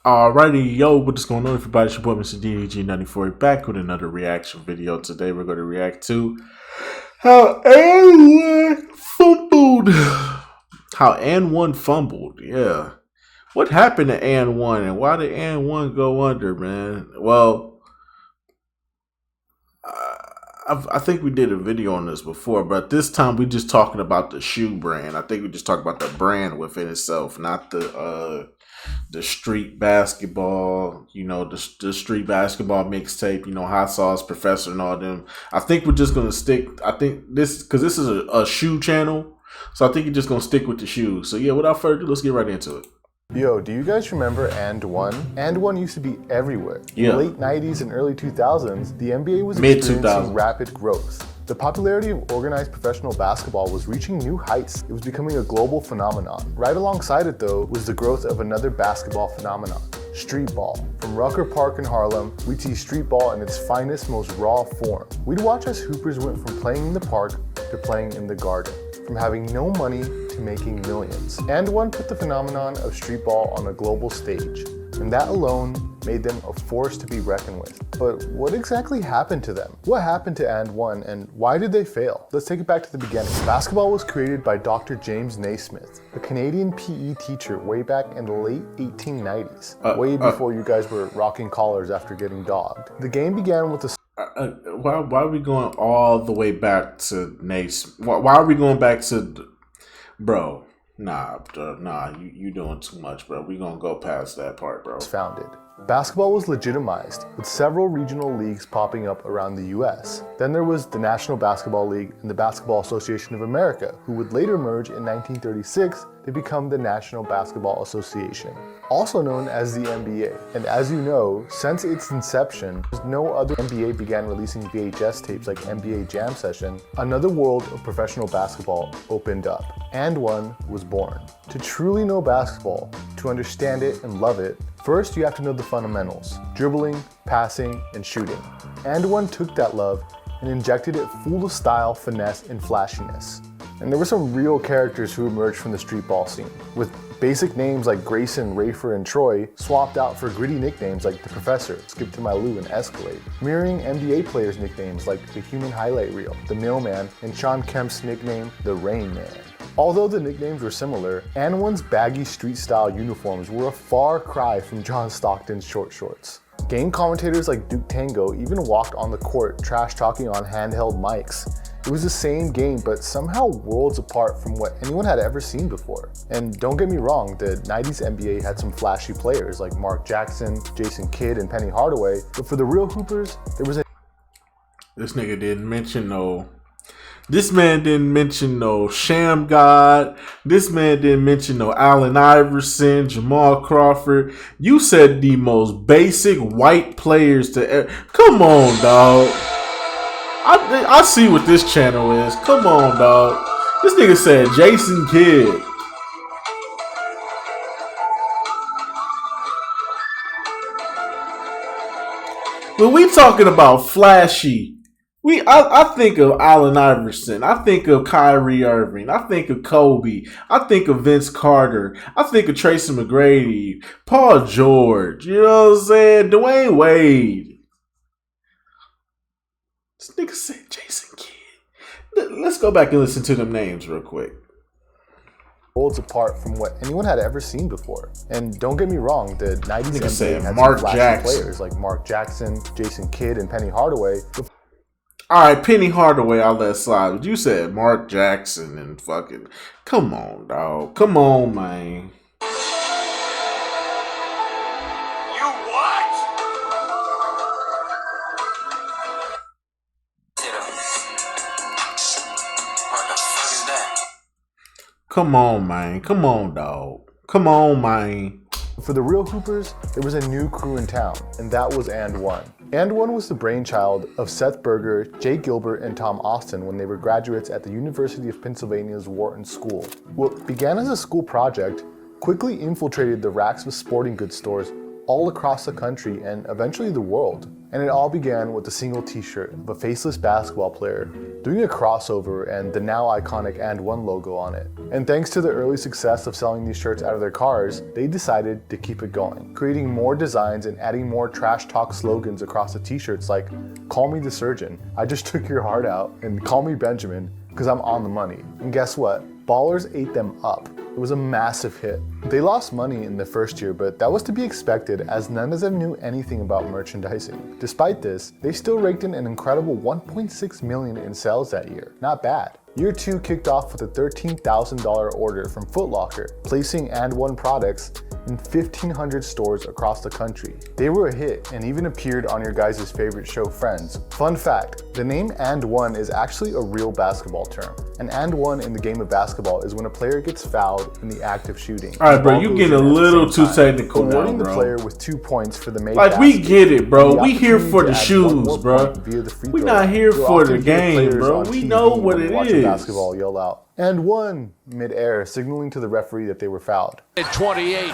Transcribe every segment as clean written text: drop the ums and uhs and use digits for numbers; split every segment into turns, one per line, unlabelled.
Alrighty, yo, what is going on, everybody? It's your boy, Mr. DDG94, back with another reaction video. Today, we're going to react to how And1 fumbled. How And1 fumbled, yeah. What happened to And1, and why did And1 go under, man? Well, I think we did a video on this before, but this time we just talking about the shoe brand. I think we just talked about the brand within itself, not the street basketball, the street basketball mixtape, Hot Sauce Professor and all them. I think we're just gonna stick. I think this because this is a shoe channel, so I think you're just gonna stick with the shoes. So yeah, without further ado, let's get right into it.
Yo, do you guys remember And1? And1 used to be everywhere.
Yeah.
In the late 90s and early 2000s, the NBA was
Mid-2000s.
experiencing rapid growth. The popularity of organized professional basketball was reaching new heights. It was becoming a global phenomenon. Right alongside it, though, was the growth of another basketball phenomenon, street ball. From Rucker Park in Harlem, we'd see street ball in its finest, most raw form. We'd watch as hoopers went from playing in the park to playing in the garden, from having no money to making millions. And1 put the phenomenon of street ball on a global stage, and that alone made them a force to be reckoned with. But what exactly happened to them? What happened to And1 and why did they fail? Let's take it back to the beginning. Basketball was created by Dr. James Naismith, a Canadian PE teacher way back in the late 1890s, way before you guys were rocking collars after getting dogged. The game began with a
why are we going all the way back to Nace? Why are we going back to, bro? Nah, you doing too much, bro. We gonna go past that part, bro.
Founded. Basketball was legitimized, with several regional leagues popping up around the US. Then there was the National Basketball League and the Basketball Association of America, who would later merge in 1936 to become the National Basketball Association, also known as the NBA. And as you know, since its inception, no other NBA began releasing VHS tapes like NBA Jam Session. Another world of professional basketball opened up. And1 was born. To truly know basketball, to understand it and love it, first you have to know the fundamentals: dribbling, passing, and shooting. And1 took that love and injected it full of style, finesse, and flashiness. And there were some real characters who emerged from the street ball scene, with basic names like Grayson, Rafer, and Troy swapped out for gritty nicknames like The Professor, Skip to My Lou, and Escalade, mirroring NBA players' nicknames like The Human Highlight Reel, The Mailman, and Sean Kemp's nickname, The Rain Man. Although the nicknames were similar, And1's baggy street-style uniforms were a far cry from John Stockton's short shorts. Game commentators like Duke Tango even walked on the court trash-talking on handheld mics. It was the same game, but somehow worlds apart from what anyone had ever seen before. And don't get me wrong, the 90s NBA had some flashy players like Mark Jackson, Jason Kidd, and Penny Hardaway, but for the real hoopers, there was a...
This nigga didn't mention no... This man didn't mention no Sham God. This man didn't mention no Allen Iverson, Jamal Crawford. You said the most basic white players to ever... Come on, dog. I see what this channel is. Come on, dog. This nigga said Jason Kidd. When we talking about flashy, I think of Allen Iverson. I think of Kyrie Irving. I think of Kobe. I think of Vince Carter. I think of Tracy McGrady, Paul George. You know what I'm saying? Dwayne Wade. This nigga said Jason Kidd. Let's go back and listen to them names real quick.
Worlds apart from what anyone had ever seen before. And don't get me wrong, the 90s NBA had
Mark
some flashy
Jackson.
players like Mark Jackson, Jason Kidd, and Penny Hardaway.
Alright, Penny Hardaway, I'll let slide. But you said Mark Jackson and fucking... Come on, dog. Come on, man.
You what? What the fuck is that?
Come on, man. Come on, dog. Come on, man.
For the real hoopers, there was a new crew in town, and that was And1. And1 was the brainchild of Seth Berger, Jay Gilbert, and Tom Austin when they were graduates at the University of Pennsylvania's Wharton School. What began as a school project quickly infiltrated the racks of sporting goods stores all across the country and eventually the world. And it all began with a single t-shirt of a faceless basketball player doing a crossover and the now iconic And One logo on it. And thanks to the early success of selling these shirts out of their cars, they decided to keep it going, creating more designs and adding more trash talk slogans across the t-shirts like "Call me the surgeon, I just took your heart out," and "Call me Benjamin, because I'm on the money." And guess what? Ballers ate them up. It was a massive hit. They lost money in the first year, but that was to be expected as none of them knew anything about merchandising. Despite this, they still raked in an incredible $1.6 million in sales that year. Not bad. Year 2 kicked off with a $13,000 order from Foot Locker, placing And One products in 1,500 stores across the country. They were a hit and even appeared on your guys' favorite show, Friends. Fun fact, the name And One is actually a real basketball term. An And One in the game of basketball is when a player gets fouled in the act of shooting.
All right, bro, you get a little too technical now,
awarding the
bro.
player with 2 points for the made
Like, we
basket.
get it, bro.
The
We here for the
opportunity to add one
shoes,
more
bro.
point via the free
We
throw.
not here
You'll
for
often
the
hear
game,
players
bro.
on
We
TV
know what
when
it
watching
is.
basketball yell out "And One" mid-air, signaling to the referee that they were fouled.
At 28,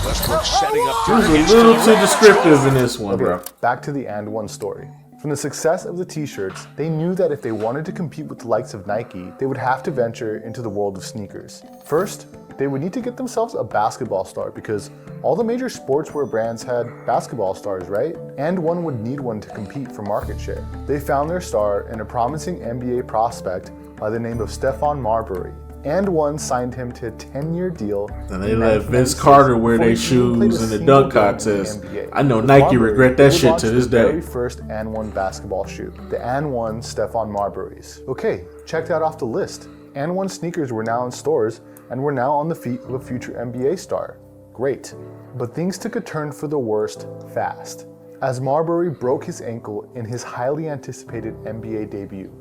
Westbrook setting up
He was
targets
a little
to the
too
rim.
descriptive in this one, bro.
Okay, back to the And One story. From the success of the t-shirts, they knew that if they wanted to compete with the likes of Nike, they would have to venture into the world of sneakers. First, they would need to get themselves a basketball star because all the major sportswear brands had basketball stars, right? And One would need one to compete for market share. They found their star in a promising NBA prospect by the name of Stephon Marbury. And One signed him to a 10-year deal.
And they
in
let Vince
1996
Carter wear
before
their
he even played
shoes
a
in the
single
dunk
game in the
contest.
NBA.
I know
With
Nike
Marbury,
regret that
they
shit
launched
to this
the very
day.
first And One basketball shoe, the And One Stephon Marbury's. Okay, check that off the list. And One sneakers were now in stores and were now on the feet of a future NBA star. Great. But things took a turn for the worst fast, as Marbury broke his ankle in his highly anticipated NBA debut.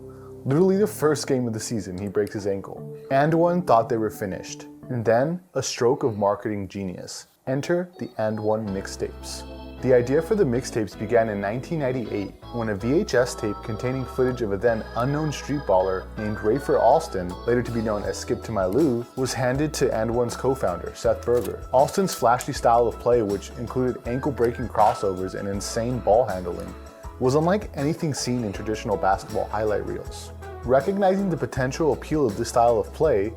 Literally the first game of the season, he breaks his ankle. And One thought they were finished. And then, a stroke of marketing genius. Enter the And One mixtapes. The idea for the mixtapes began in 1998 when a VHS tape containing footage of a then unknown street baller named Rafer Alston, later to be known as Skip to My Lou, was handed to And One's co-founder, Seth Berger. Alston's flashy style of play, which included ankle-breaking crossovers and insane ball handling, was unlike anything seen in traditional basketball highlight reels. Recognizing the potential appeal of this style of play,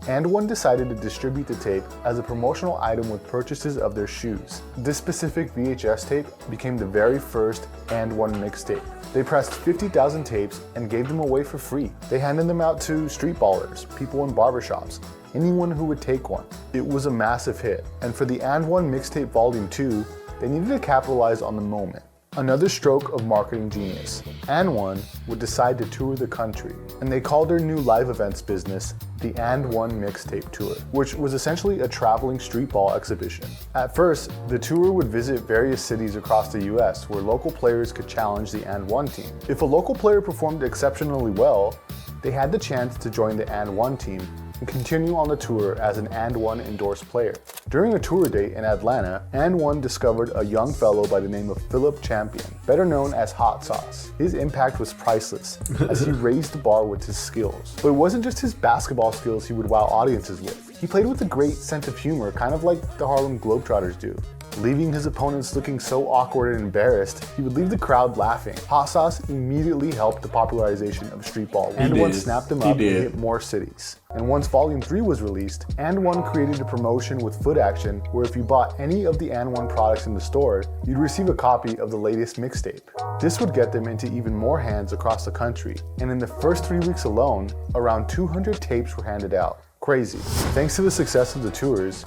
And One decided to distribute the tape as a promotional item with purchases of their shoes. This specific VHS tape became the very first And One mixtape. They pressed 50,000 tapes and gave them away for free. They handed them out to street ballers, people in barbershops, anyone who would take one. It was a massive hit, and for the And One mixtape volume 2, they needed to capitalize on the moment. Another stroke of marketing genius. And One would decide to tour the country, and they called their new live events business the And One Mixtape Tour, which was essentially a traveling street ball exhibition. At first, the tour would visit various cities across the US where local players could challenge the And One team. If a local player performed exceptionally well, they had the chance to join the And One team and continue on the tour as an And One endorsed player. During a tour date in Atlanta, And One discovered a young fellow by the name of Philip Champion, better known as Hot Sauce. His impact was priceless as he raised the bar with his skills. But it wasn't just his basketball skills he would wow audiences with. He played with a great sense of humor, kind of like the Harlem Globetrotters do. Leaving his opponents looking so awkward and embarrassed, he would leave the crowd laughing. Hot Sauce immediately helped the popularization of street ball. And One snapped him up and hit more cities. And once Volume 3 was released, And One created a promotion with Foot Action where if you bought any of the And One products in the store, you'd receive a copy of the latest mixtape. This would get them into even more hands across the country, and in the first 3 weeks alone, around 200 tapes were handed out. Crazy. Thanks to the success of the tours,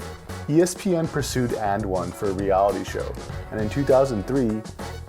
ESPN pursued And One for a reality show, and in 2003,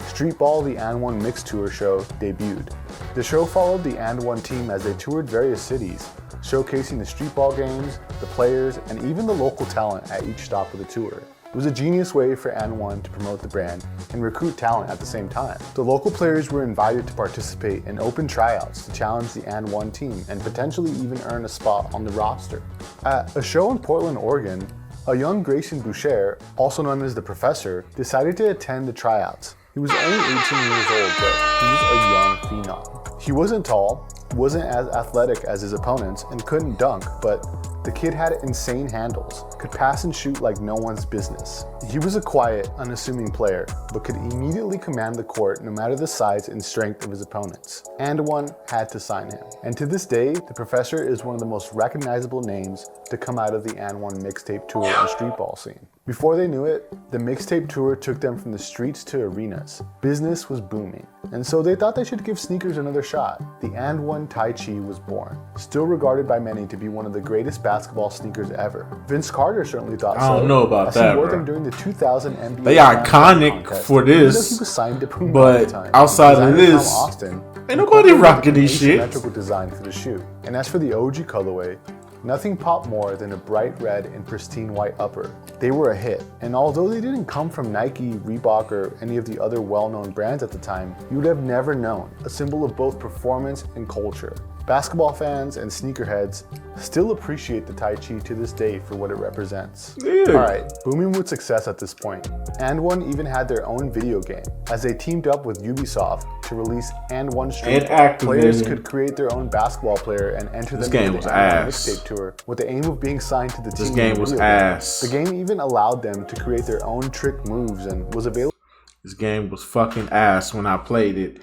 Street Ball the And One Mix Tour show debuted. The show followed the And One team as they toured various cities, showcasing the street ball games, the players, and even the local talent at each stop of the tour. It was a genius way for And One to promote the brand and recruit talent at the same time. The local players were invited to participate in open tryouts to challenge the And One team and potentially even earn a spot on the roster. At a show in Portland, Oregon, a young Grayson Boucher, also known as the Professor, decided to attend the tryouts. He was only 18 years old, but he was a young phenom. He wasn't tall, wasn't as athletic as his opponents, and couldn't dunk, but The kid had insane handles, could pass and shoot like no one's business. He was a quiet, unassuming player, but could immediately command the court no matter the size and strength of his opponents. And one had to sign him. And to this day, the professor is one of the most recognizable names to come out of the AND1 mixtape tour and streetball scene. Before they knew it, the mixtape tour took them from the streets to arenas. Business was booming, and so they thought they should give sneakers another shot. The AND1 Taichi was born, still regarded by many to be one of the greatest basketball sneakers ever. Vince Carter certainly thought so.
I don't know about
as
that,
he wore
bro.
them during the 2000 NBA
They
Slam Dunk
iconic
contest,
for
even though
this,
he was signed to Puma
but
at the time.
outside of
Designer Tom
this,
Austin
ain't nobody
incorporated
rocking
an
these shit.
asymmetrical design for the shoe. And as for the OG colorway, nothing popped more than a bright red and pristine white upper. They were a hit, and although they didn't come from Nike, Reebok, or any of the other well-known brands at the time, you would have never known, a symbol of both performance and culture. Basketball fans and sneakerheads still appreciate the Taichi to this day for what it represents.
Yeah.
Alright, booming with success at this point. AND1 even had their own video game, as they teamed up with Ubisoft to release AND1 Street.
And Activision.
Players could create their own basketball player and enter
This
them
game
into
was
the AND1
ass.
mixtape tour with the aim of being signed to the team.
This game
in
was
real
ass.
The game even allowed them to create their own trick moves and was available.
This game was fucking ass when I played it.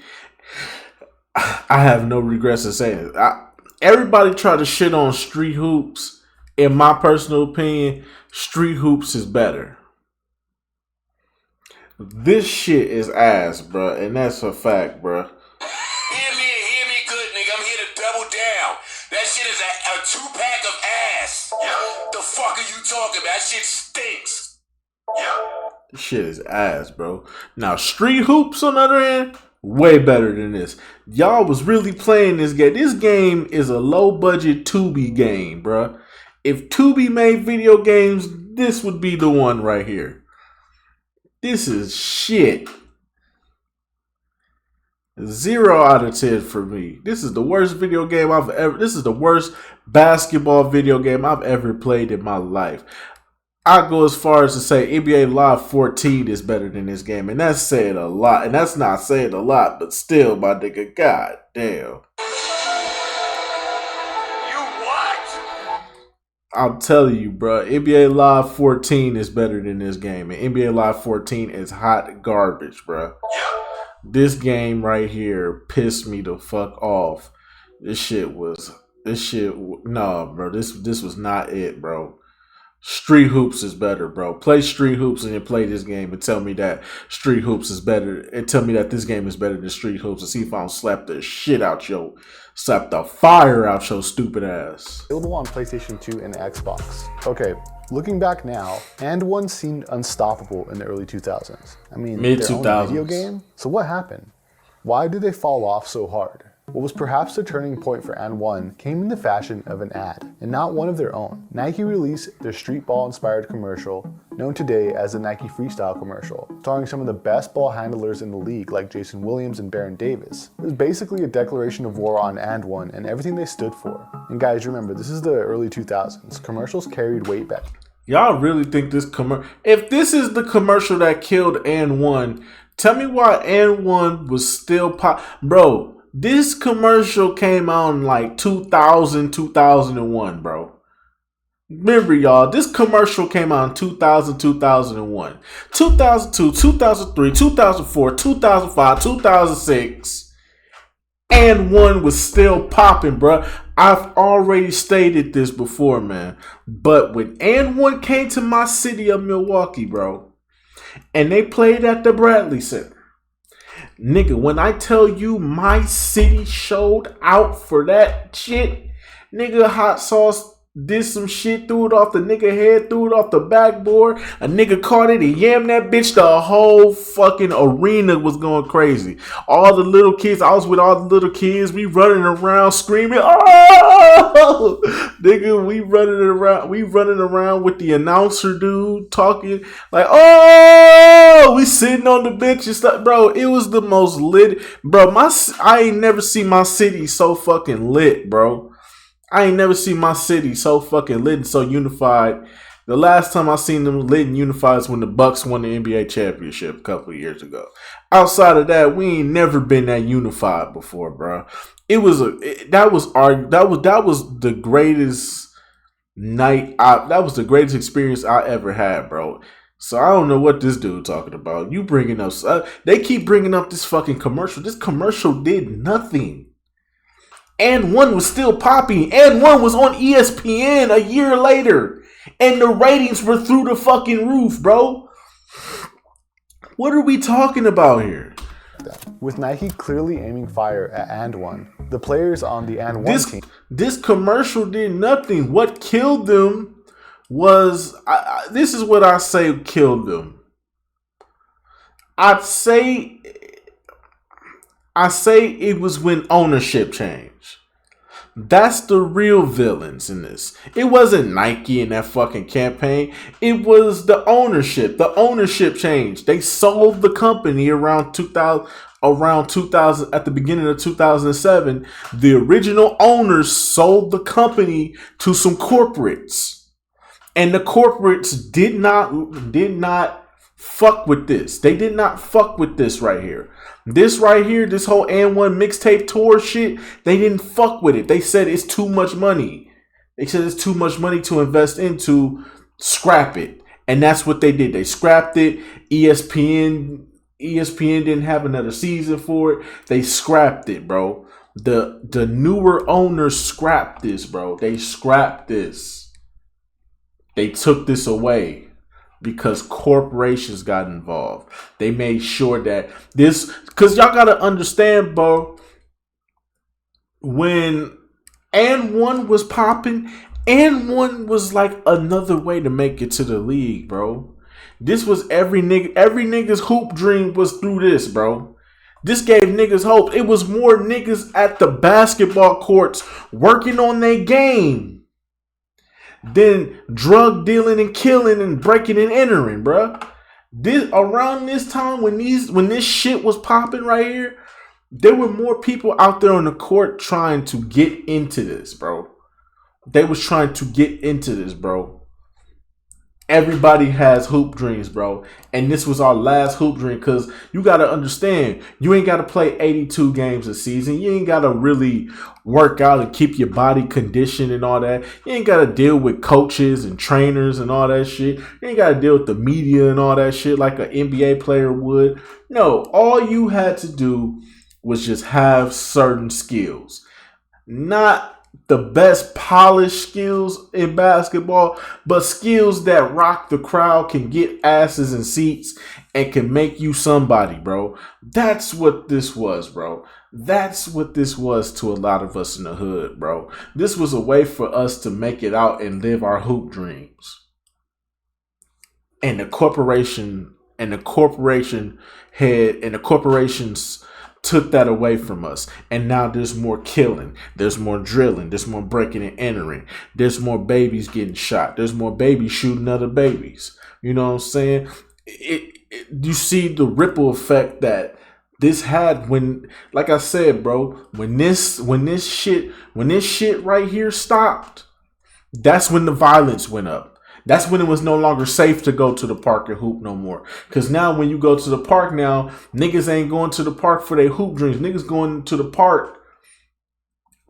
I have no regrets in saying it. Everybody try to shit on Street Hoops. In my personal opinion, Street Hoops is better. This shit is ass, bruh, and that's a fact, bruh.
Hear me good, nigga. I'm here to double down. That shit is a 2-pack of ass. Yeah. The fuck are you talking about? That shit stinks. Yeah.
This shit is ass, bro. Now, Street Hoops, on the other hand, way better than this. Y'all was really playing this game. This game is a low-budget Tubi game, bruh. If Tubi made video games, this would be the one right here. This is shit. 0 out of 10 for me. This is the worst video game I've ever... This is the worst basketball video game I've ever played in my life. I go as far as to say NBA Live 14 is better than this game. And that's saying a lot. And that's not saying a lot, but still, my nigga, god damn.
You what?
I'm telling you, bro, NBA Live 14 is better than this game. And NBA Live 14 is hot garbage, bro.
Yeah.
This game right here pissed me the fuck off. No, bro, this was not it, bro. Street Hoops is better, bro. Play Street Hoops and then play this game and tell me that Street Hoops is better. And tell me that this game is better than Street Hoops and see if I don't slap the fire out your stupid ass.
Available on PlayStation 2 and Xbox. Okay, looking back now, AND1 seemed unstoppable in the early 2000s. I mean, their own
Mid-2000s.
video game? So what happened? Why did they fall off so hard? What was perhaps the turning point for AND1 came in the fashion of an ad, and not one of their own. Nike released their streetball-inspired commercial, known today as the Nike Freestyle commercial, starring some of the best ball handlers in the league like Jason Williams and Baron Davis. It was basically a declaration of war on AND1 and everything they stood for. And guys, remember, this is the early 2000s. Commercials carried weight back.
Y'all really think this if this is the commercial that killed AND1, tell me why AND1 was still bro. This commercial came out in like 2000, 2001, bro. Remember, y'all, this commercial came out in 2000, 2001. 2002, 2003, 2004, 2005, 2006. AND1 was still popping, bro. I've already stated this before, man. But when AND1 came to my city of Milwaukee, bro, and they played at the Bradley Center, nigga, when I tell you my city showed out for that shit, nigga, Hot Sauce did some shit, threw it off the nigga head, threw it off the backboard. A nigga caught it, he yammed that bitch. The whole fucking arena was going crazy. All the little kids, I was with all the little kids, we running around screaming, oh! Nigga, we running around with the announcer dude talking like, oh! We sitting on the bench and stuff, bro. It was the most lit, bro. I ain't never seen my city so fucking lit, bro. I ain't never seen my city so fucking lit and so unified. The last time I seen them lit and unified is when the Bucks won the NBA championship a couple of years ago. Outside of that, we ain't never been that unified before, bro. That was the greatest night. That was the greatest experience I ever had, bro. So I don't know what this dude talking about. You bringing up? They keep bringing up this fucking commercial. This commercial did nothing. And one was still popping. And one was on ESPN a year later, and the ratings were through the fucking roof, bro. What are we talking about here?
With Nike clearly aiming fire at And One, the players on the And One team.
This commercial did nothing. What killed them was, this is what I say killed them. I say it was when ownership changed. That's the real villains in this. It wasn't Nike in that fucking campaign. It was the ownership. The ownership changed. They sold the company around 2000 at the beginning of 2007. The original owners sold the company to some corporates. And the corporates did not fuck with this. They did not fuck with this right here. This right here, this whole And One mixtape tour shit, they didn't fuck with it. They said it's too much money. They said it's too much money to invest into. Scrap it. And that's what they did. They scrapped it. ESPN didn't have another season for it. They scrapped it, bro. The newer owners scrapped this, bro. They scrapped this. They took this away because corporations got involved. They made sure that this, because y'all got to understand, bro, when And One was popping, And One was like another way to make it to the league, bro. This was every nigga's hoop dream was through this, bro. This gave niggas hope. It was more niggas at the basketball courts working on their game than drug dealing and killing and breaking and entering, bro. Around this time when this shit was popping right here, there were more people out there on the court trying to get into this, bro. They was trying to get into this, bro. Everybody has hoop dreams, bro. And this was our last hoop dream, because you got to understand, you ain't got to play 82 games a season. You ain't got to really work out and keep your body conditioned and all that. You ain't got to deal with coaches and trainers and all that shit. You ain't got to deal with the media and all that shit like an NBA player would. No, all you had to do was just have certain skills. Not the best polished skills in basketball, but skills that rock the crowd, can get asses in seats, and can make you somebody, bro. That's what this was, bro. That's what this was to a lot of us in the hood, bro. This was a way for us to make it out and live our hoop dreams. And the corporations took that away from us. And now there's more killing, there's more drilling, there's more breaking and entering, there's more babies getting shot, there's more babies shooting other babies. You know what I'm saying? You see the ripple effect that this had when, like I said, bro, when this shit right here stopped, that's when the violence went up. That's when it was no longer safe to go to the park and hoop no more. Because now when you go to the park now, niggas ain't going to the park for their hoop dreams. Niggas going to the park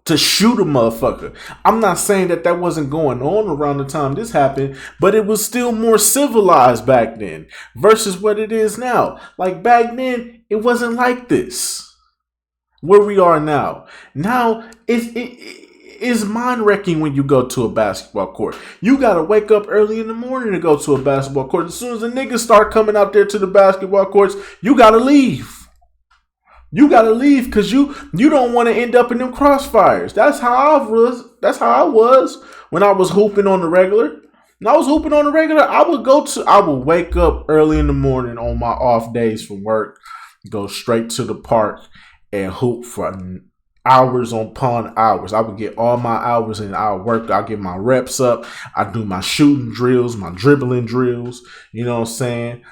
to shoot a motherfucker. I'm not saying that wasn't going on around the time this happened, but it was still more civilized back then versus what it is now. Like back then, it wasn't like this. Where we are now. Now, it's mind-wrecking when you go to a basketball court. You gotta wake up early in the morning to go to a basketball court. As soon as the niggas start coming out there to the basketball courts, you gotta leave. You gotta leave because you don't want to end up in them crossfires. That's how I was when I was hooping on the regular. When I was hooping on the regular, I would wake up early in the morning on my off days from work, go straight to the park and hoop for hours upon hours. I would get all my hours and I'll get my reps up. I do my shooting drills, my dribbling drills. You know what I'm saying?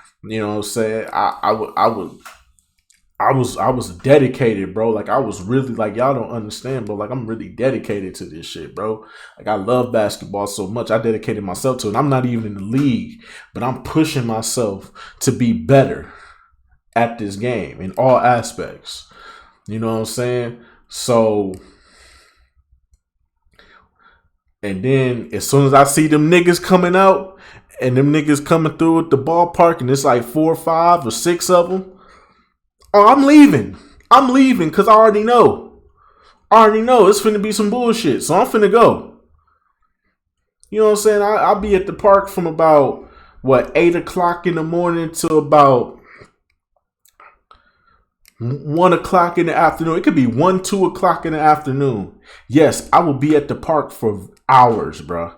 I was dedicated, bro. Like I was really, like, y'all don't understand, bro. Like I'm really dedicated to this shit, bro. Like I love basketball so much. I dedicated myself to it. I'm not even in the league, but I'm pushing myself to be better at this game in all aspects. You know what I'm saying? So And then as soon as I see them niggas coming out and them niggas coming through at the ballpark and it's like 4 or 5 or 6 of them, oh, I'm leaving. I'm leaving because I already know. It's finna be some bullshit. So I'm finna go. You know what I'm saying? I'll be at the park from about, 8 o'clock in the morning to about 1 o'clock in the afternoon. It could be 1, 2 o'clock in the afternoon. Yes, I will be at the park for hours, bro.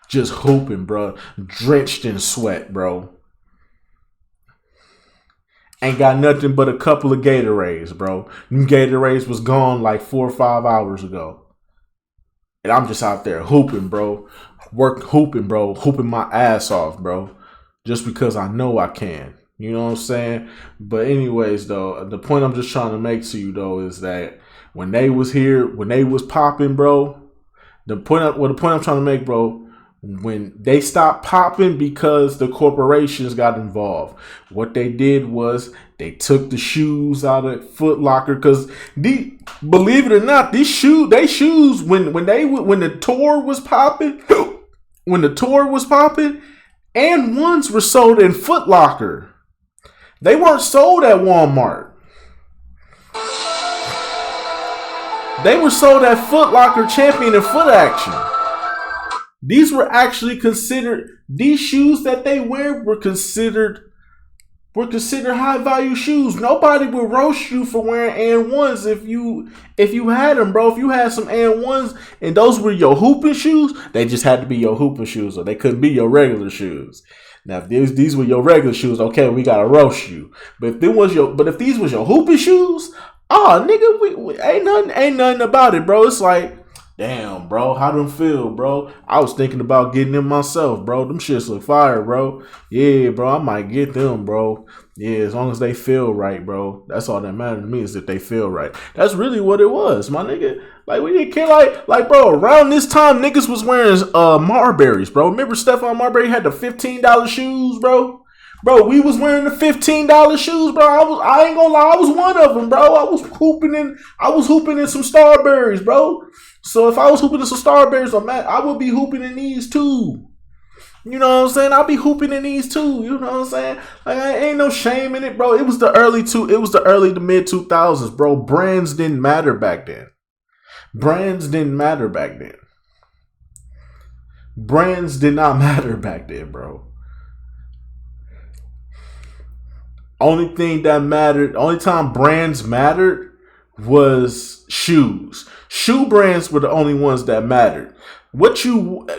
Just hooping, bro. Drenched in sweat, bro. Ain't got nothing but a couple of Gatorades, bro. Them Gatorades was gone like 4 or 5 hours ago. And I'm just out there hooping, bro. Hooping, bro. Hooping my ass off, bro. Just because I know I can. You know what I'm saying? But anyways, though, the point I'm just trying to make to you, though, is that when they was here, when they was popping, bro, the point I'm trying to make, bro, when they stopped popping because the corporations got involved, what they did was they took the shoes out of Foot Locker because believe it or not, they shoes when the tour was popping, and ones were sold in Foot Locker. They weren't sold at Walmart. They were sold at Foot Locker, Champion, and Foot Action. These were actually considered, these shoes that they wear were considered high value shoes. Nobody would roast you for wearing AND1s if you had them, bro. If you had some AND1s and those were your hooping shoes, they just had to be your hooping shoes, or they couldn't be your regular shoes. Now, if these were your regular shoes, okay, we gotta roast you. But if these was your hooping shoes, nigga, we ain't nothing about it, bro. It's like, damn, bro, how them feel, bro? I was thinking about getting them myself, bro. Them shits look fire, bro. Yeah, bro, I might get them, bro. Yeah, as long as they feel right, bro. That's all that matters to me, is that they feel right. That's really what it was, my nigga. Like, we didn't care, like, bro, around this time, niggas was wearing Marburys, bro. Remember Stephon Marbury had the $15 shoes, bro? Bro, we was wearing the $15 shoes, bro. I ain't gonna lie, I was one of them, bro. I was hooping in some Starburys, bro. So if I was hooping in some Starburys, I would be hooping in these too. You know what I'm saying? I'll be hooping in these too. You know what I'm saying? Like, ain't no shame in it, bro. It was the early to mid 2000s, bro. Brands didn't matter back then. Brands did not matter back then, bro. Only time brands mattered was shoes. Shoe brands were the only ones that mattered.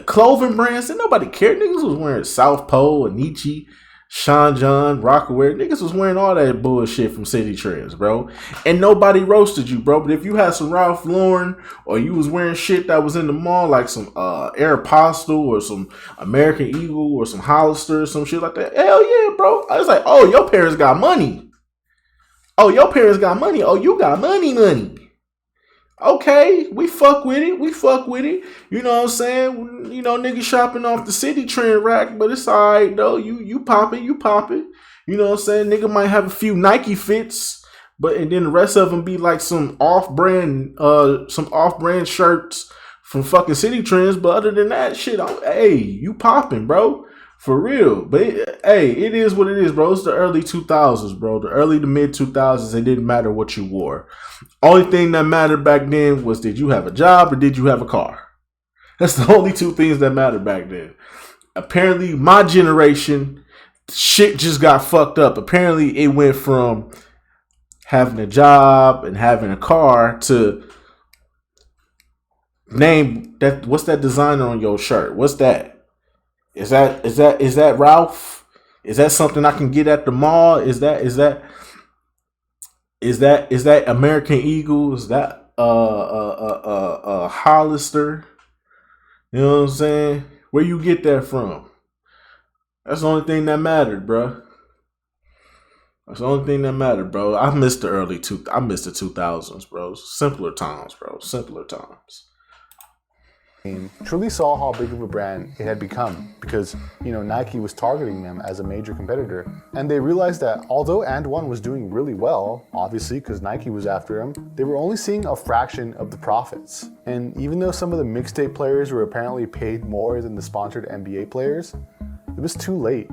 Clothing brands, didn't nobody care. Niggas was wearing South Pole, Anichi, Sean John, Rockaware. Niggas was wearing all that bullshit from City Trends, bro. And nobody roasted you, bro. But if you had some Ralph Lauren, or you was wearing shit that was in the mall, like some Aeropostale or some American Eagle or some Hollister or some shit like that, hell yeah, bro. I was like, oh, your parents got money. Oh, you got money. Okay, we fuck with it. You know what I'm saying? You know, niggas shopping off the City Trend rack, but it's alright though. You pop it. You know what I'm saying? Nigga might have a few Nike fits, and then the rest of them be like some off-brand shirts from fucking City Trends. But other than that, shit, you popping, bro. For real. But it is what it is, bro. It's the early 2000s, bro. The early to mid 2000s, it didn't matter what you wore. Only thing that mattered back then was, did you have a job or did you have a car? That's the only two things that mattered back then. Apparently, my generation, shit just got fucked up. Apparently, it went from having a job and having a car to name that. What's that designer on your shirt? What's that? Is that Ralph? Is that something I can get at the mall? Is that American Eagle? Is that Hollister? You know what I'm saying? Where you get that from? That's the only thing that mattered, bro. I miss the I miss the 2000s, bro. Simpler times, bro.
truly saw how big of a brand it had become because, Nike was targeting them as a major competitor. And they realized that although And1 was doing really well, obviously because Nike was after him, they were only seeing a fraction of the profits. And even though some of the mixtape players were apparently paid more than the sponsored NBA players, it was too late.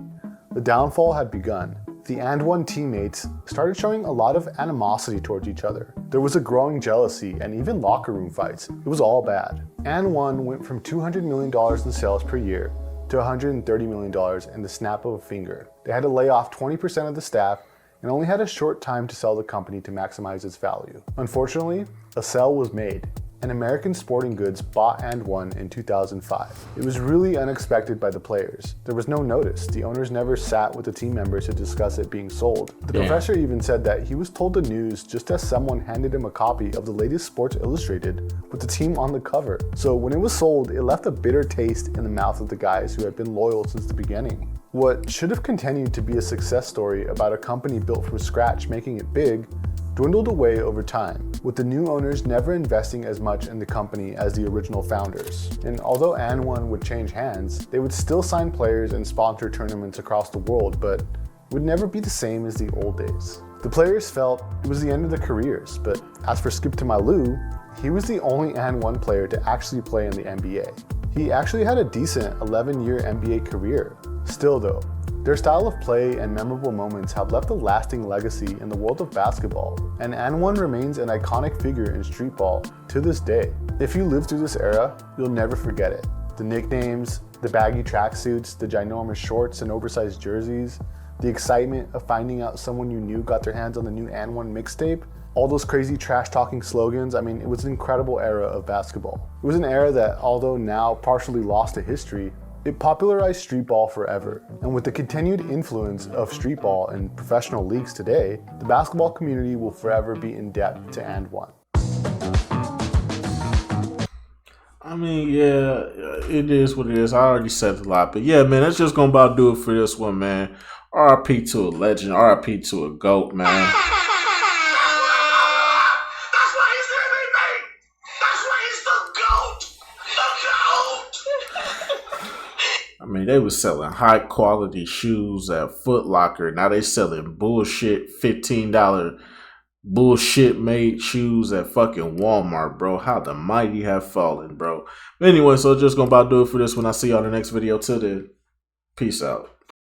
The downfall had begun. The And1 teammates started showing a lot of animosity towards each other. There was a growing jealousy and even locker room fights. It was all bad. And1 went from $200 million in sales per year to $130 million in the snap of a finger. They had to lay off 20% of the staff and only had a short time to sell the company to maximize its value. Unfortunately, a sale was made, and American Sporting Goods bought And1 in 2005. It was really unexpected by the players. There was no notice. The owners never sat with the team members to discuss it being sold. The professor even said that he was told the news just as someone handed him a copy of the latest Sports Illustrated with the team on the cover. So when it was sold, it left a bitter taste in the mouth of the guys who had been loyal since the beginning. What should have continued to be a success story about a company built from scratch making it big dwindled away over time, with the new owners never investing as much in the company as the original founders. And although And1 would change hands, they would still sign players and sponsor tournaments across the world, but would never be the same as the old days. The players felt it was the end of their careers, but as for Skip Tumalu, he was the only And1 player to actually play in the NBA. He actually had a decent 11-year NBA career. Still though, their style of play and memorable moments have left a lasting legacy in the world of basketball, and And1 remains an iconic figure in street ball to this day. If you lived through this era, you'll never forget it. The nicknames, the baggy tracksuits, the ginormous shorts and oversized jerseys, the excitement of finding out someone you knew got their hands on the new And1 mixtape, all those crazy trash-talking slogans. It was an incredible era of basketball. It was an era that, although now partially lost to history, it popularized street ball forever. And with the continued influence of street ball in professional leagues today, the basketball community will forever be in debt to And1.
It is what it is. I already said a lot, but yeah, man, that's just gonna about do it for this one, man. RIP to a legend, RIP to a GOAT, man. They was selling high quality shoes at Foot Locker. Now they selling bullshit $15 bullshit made shoes at fucking Walmart, bro. How the mighty have fallen, bro. But anyway, so just gonna about do it for this one. I'll see y'all in the next video. Till then, peace out.